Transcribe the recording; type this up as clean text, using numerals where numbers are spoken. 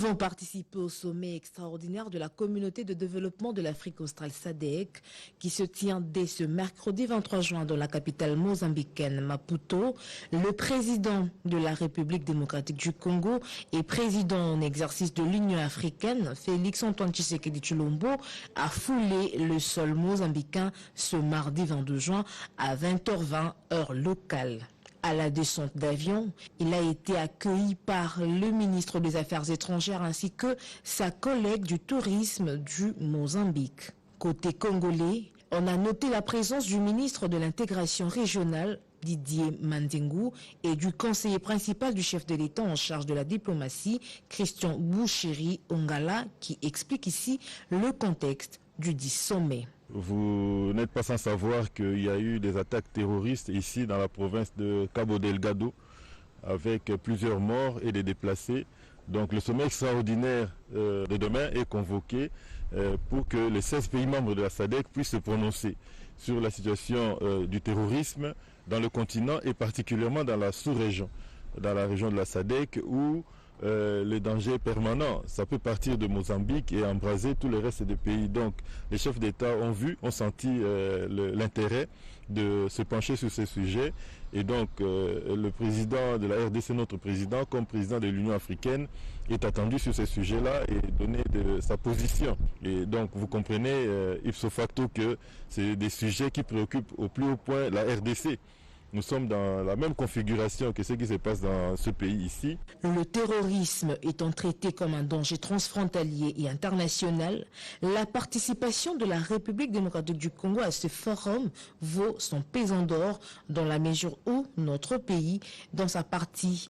Vont participer au sommet extraordinaire de la communauté de développement de l'Afrique australe SADC qui se tient dès ce mercredi 23 juin dans la capitale mozambicaine Maputo. Le président de la République démocratique du Congo et président en exercice de l'Union africaine, Félix Antoine Tshisekedi Tshilombo, a foulé le sol mozambicain ce mardi 22 juin à 20h20 heure locale. À la descente d'avion, il a été accueilli par le ministre des Affaires étrangères ainsi que sa collègue du tourisme du Mozambique. Côté congolais, on a noté la présence du ministre de l'intégration régionale, Didier Mandingou, et du conseiller principal du chef de l'État en charge de la diplomatie, Christian Bouchiri Ongala, qui explique ici le contexte du dit sommet. Vous n'êtes pas sans savoir qu'il y a eu des attaques terroristes ici dans la province de Cabo Delgado avec plusieurs morts et des déplacés. Donc le sommet extraordinaire de demain est convoqué pour que les 16 pays membres de la SADC puissent se prononcer sur la situation du terrorisme dans le continent et particulièrement dans la sous-région, dans la région de la SADC où le danger est permanent. Ça peut partir de Mozambique et embraser tout le reste des pays. Donc les chefs d'État ont senti l'intérêt de se pencher sur ces sujets. Et donc le président de la RDC, notre président, comme président de l'Union africaine, est attendu sur ces sujets-là et donner sa position. Et donc vous comprenez ipso facto que c'est des sujets qui préoccupent au plus haut point la RDC. Nous sommes dans la même configuration que ce qui se passe dans ce pays ici. Le terrorisme étant traité comme un danger transfrontalier et international, la participation de la République démocratique du Congo à ce forum vaut son pesant d'or dans la mesure où notre pays, dans sa partie